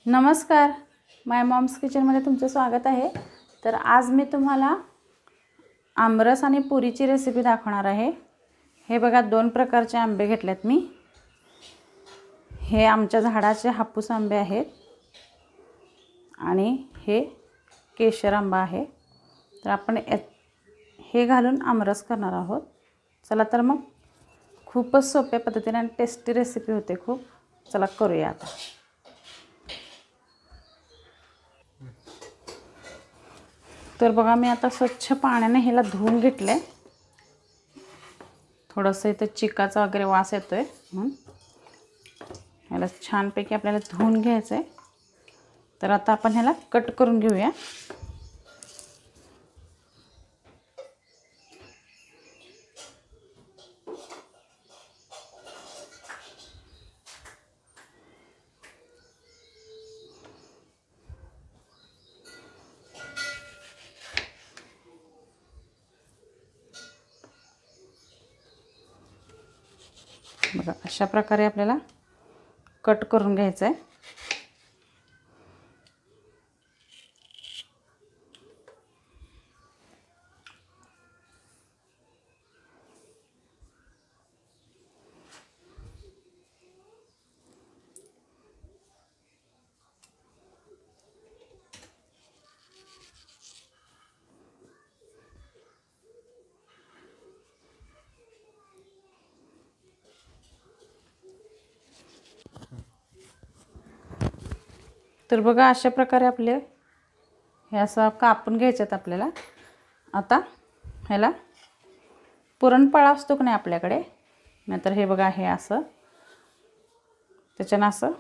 नमस्कार, माय मॉम्स किचनमध्ये तुमचं स्वागत आहे। तर आज मी तुम्हाला आमरस आणि पुरीची रेसिपी दाखवणार आहे। हे बघा, दोन प्रकारचे आंबे घेतलेत मी। हे आमच्या झाडाचे हापूस आंबे आहेत आणि हे केशर आंबा आहे। तर आपण हे घालून आमरस करणार आहोत। चला तर मग खूपच सोप्या पद्धतीने आणि टेस्टी रेसिपी होते खूप। चला करूया आता। तर बघा, मी आता स्वच्छ पाण्याने ह्याला धुवून घेतले। थोडंसं इथे चिकाचा वगैरे वास येतोय म्हणून ह्याला छानपैकी आपल्याला धुवून घ्यायचं आहे। तर आता आपण ह्याला कट करून घेऊया। बघा, अशा प्रकारे आपल्याला कट करून घ्यायचं आहे। तर बघा, अशा प्रकारे आपले हे असं कापून घ्यायचं आहे आपल्याला। आता ह्याला पुरणपोळा असतो की नाही आपल्याकडे, नाहीतर हे बघा, हे असं त्याच्यानं असं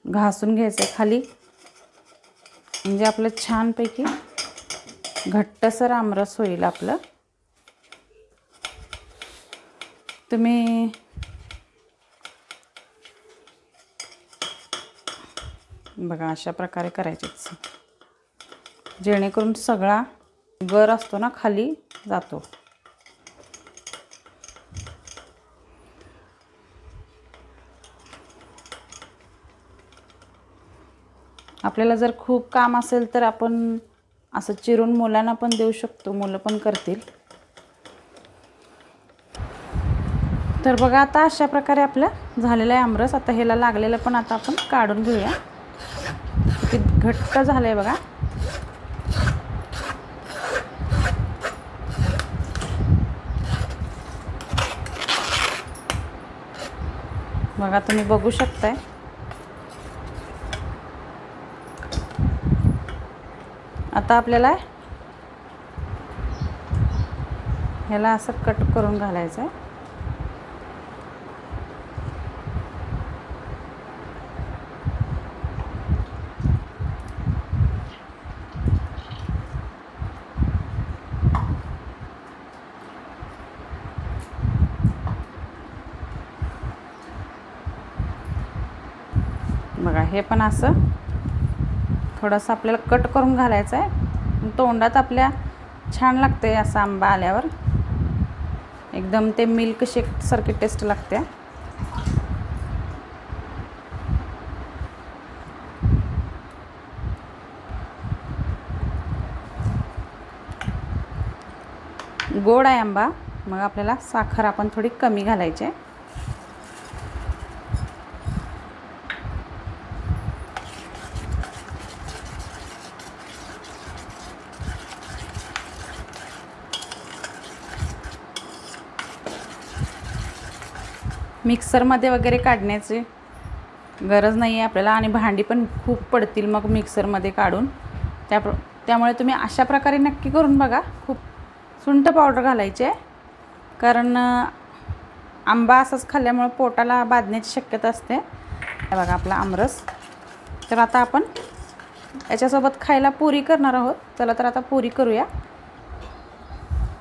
घासून घ्यायचं आहे खाली, म्हणजे आपलं छानपैकी घट्टसर आमरस होईल आपलं। तुम्ही बघा, अशा प्रकारे करायचे, जेणेकरून सगळा गर असतो ना खाली जातो। आपल्याला जर खूप काम असेल तर आपण असं चिरून मुलांना पण देऊ शकतो, मुलं पण करतील। तर बघा, आता अशा प्रकारे आपलं झालेलं आहे आमरस। आता ह्याला लागलेलं पण आता आपण काढून घेऊया। किती घट्ट झालंय बघा। बघा, तुम्ही बघू शकताय। आता आपल्याला ह्याला असं कट करून घालायचं आहे। बघा, हे पण असं थोडंसं आपल्याला कट करून घालायचं आहे। तोंडात आपल्या छान लागते असा आंबा आल्यावर, एकदम ते मिल्क शेक सारखी टेस्ट लागते। गोड आहे आंबा, मग आपल्याला साखर आपण थोडी कमी घालायची आहे। मिक्सरमध्ये वगैरे काढण्याची गरज नाही आहे आपल्याला, आणि भांडी पण खूप पडतील मग मिक्सरमध्ये काढून। त्यामुळे तुम्ही अशा प्रकारे नक्की करून बघा। खूप सुंठ पावडर घालायची आहे, कारण आंबा असाच खाल्ल्यामुळे पोटाला बाधण्याची शक्यता असते। हे बघा आपला आमरस। तर आता आपण याच्यासोबत खायला पुरी करणार आहोत। चला तर आता पुरी करूया।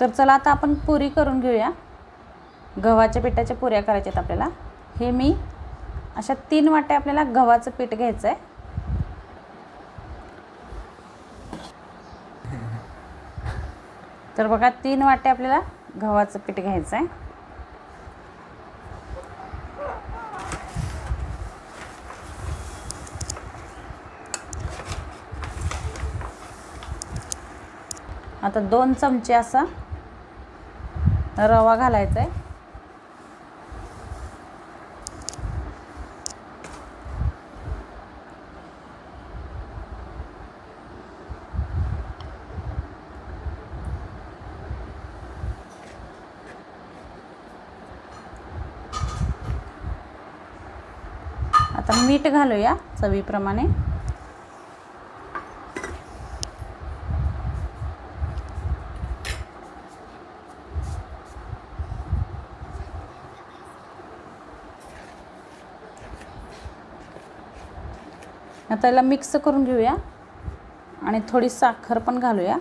तर चला आता आपण पुरी करून घेऊया। गव्हाच्या पिठाच्या पुऱ्या करायच्या आहेत आपल्याला। हे मी अशा 3 वाट्या आपल्याला गव्हाचं पीठ घ्यायचं आहे। तर बघा, 3 वाट्या आपल्याला गव्हाचं पीठ घ्यायचं आहे। आता 2 चमचे असा रवा घालायचा आहे. आता मीठ घालूया चवीप्रमाणे. आता याला मिक्स करून घेऊया आणि थोडी साखर पण घालूया.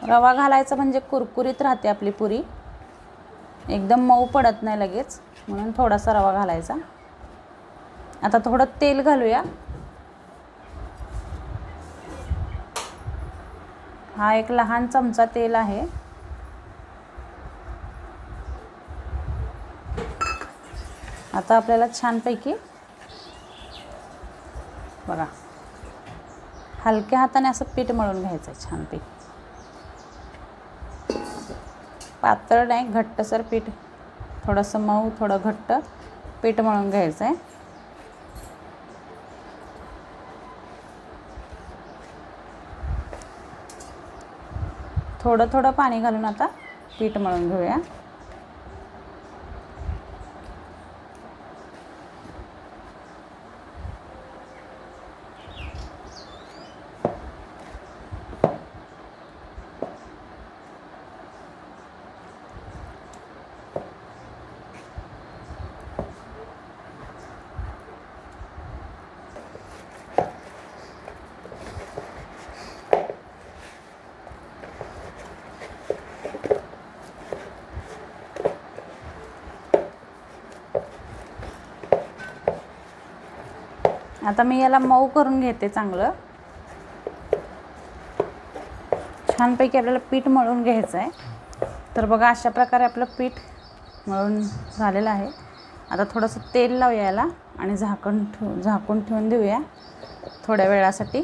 रवा घालायचा म्हणजे कुरकुरीत राहते आपली पुरी, एकदम मऊ पडत नाही लगेच, म्हणून थोडासा रवा घालायचा. आता थोडं तेल घालूया. हा एक लहान चमचा तेल आहे. आता आपल्याला छानपैकी बघा हलक्या हाताने असं पीठ मळून घ्यायचं आहे. छानपैकी पातळ नाही, घट्टसर पीठ, थोडंसं मऊ थोडं घट्ट पीठ मळून घ्यायचं आहे. थोडं थोडं पाणी घालून आता पीठ मळून घेऊया. आता मी याला मऊ करून घेते चांगलं. छानपैकी आपल्याला पीठ मळून घ्यायचं आहे. तर बघा अशा प्रकारे आपलं पीठ मळून झालेलं आहे. आता थोडंसं तेल लावूया याला आणि झाकून ठेवून देऊया थोड्या वेळासाठी.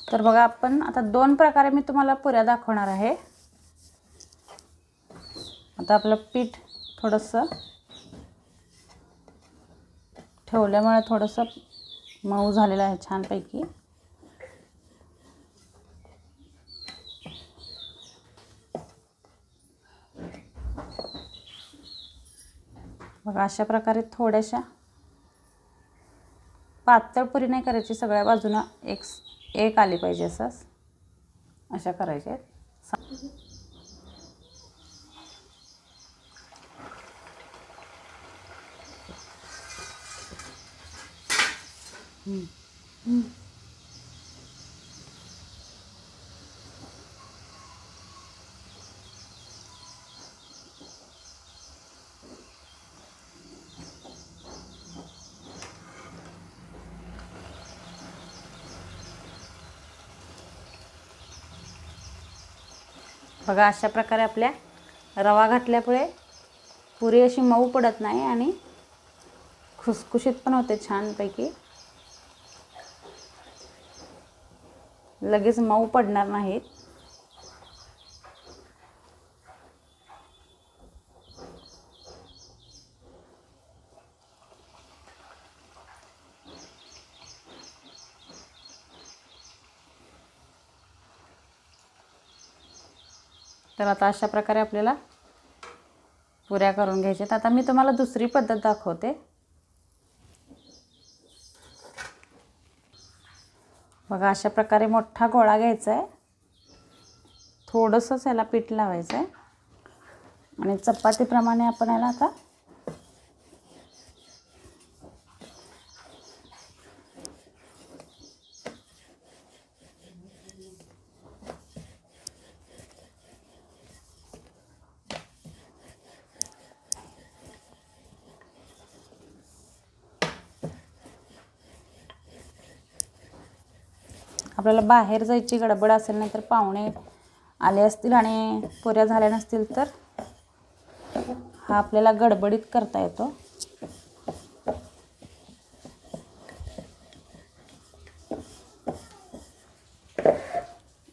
तर बघा आपण आता 2 प्रकारे मी तुम्हाला पुऱ्या दाखवणार आहे. आता आपलं पीठ थोडंसं ठेवल्यामुळे थोडंसं मऊ झालेलं आहे छानपैकी. बघा अशा प्रकारे थोड्याशा पातळ पुरी नाही करायची, सगळ्या बाजूनं एक आली पाहिजे असंच, अशा करायच्या आहेत. बघा अशा प्रकारे आपल्या रवा घातल्यामुळे पुरी अशी मऊ पडत नाही आणि खुसखुशीत पण होते छानपैकी. लगेच मऊ पडणार नाहीत. तर आता अशा प्रकारे आपल्याला पुऱ्या करून घ्यायच्यात. आता मी तुम्हाला दुसरी पद्धत दाखवते. बघा अशा प्रकारे मोठा गोळा घ्यायचा आहे, थोडंसंच याला पीठ लावायचं आहे आणि चपातीप्रमाणे आपण याला आता आपल्याला बाहेर जायची गडबड असेल नाही तर पाहुणे आले असतील आणि पुऱ्या झाल्या नसतील तर हा आपल्याला गडबडीत करता येतो.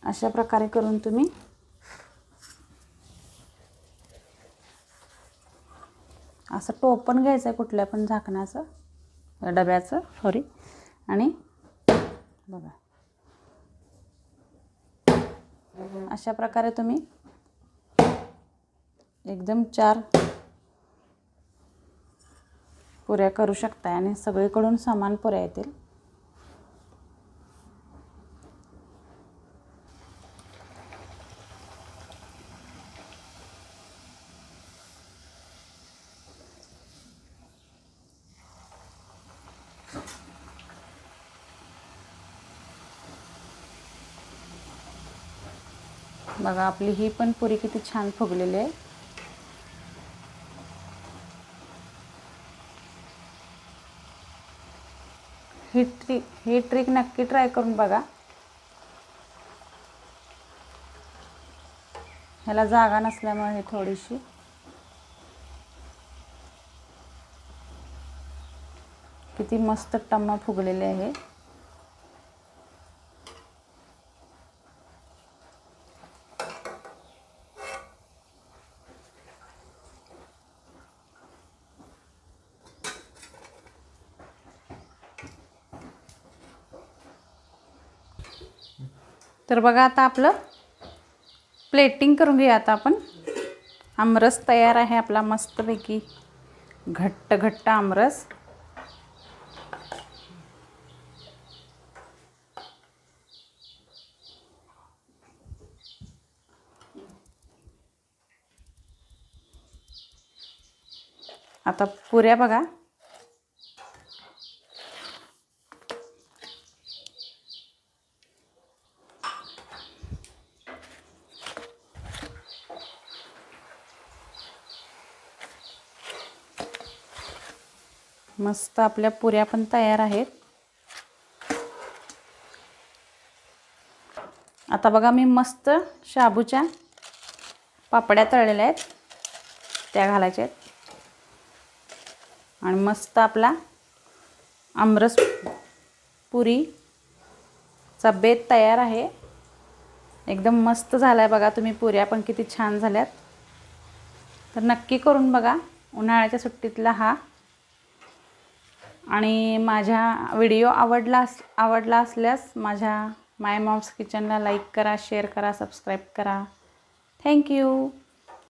अशा प्रकारे करून तुम्ही असं टोपण घ्यायचं आहे कुठल्या पण झाकणाचं, डब्याचं सॉरी, आणि बघा अशा प्रकारे तुम्ही एकदम 4 पुऱ्या करू शकता आणि सगळीकडून समान पुऱ्या येतील. बघा आपली ही पण पुरी किती छान फुगलेली आहे. ही ट्रिक नक्की ट्राय करून बघा. ह्याला जागा नसल्यामुळे हे थोडीशी किती मस्त टम्म फुगलेले आहे. तर बघा आता आपलं प्लेटिंग करून घेऊया. आता आपण आमरस तयार आहे आपला मस्तपैकी घट्ट घट्ट आमरस. आता पुऱ्या बघा मस्त आपल्या पुऱ्या पण तयार आहेत. आता बघा मी मस्त शाबूच्या पापड्या तळलेल्या आहेत त्या घालायच्या आहेत आणि मस्त आपला आमरस पुरीचा बेत तयार आहे. एकदम मस्त झाला आहे बघा. तुम्ही पुऱ्या पण किती छान झाल्यात. तर नक्की करून बघा उन्हाळ्याच्या सुट्टीतला हा. आणि माझा व्हिडिओ आवडला असल्यास माझ्या माय मॉम्स किचनला लाईक करा, शेअर करा, सबस्क्राईब करा. थँक्यू.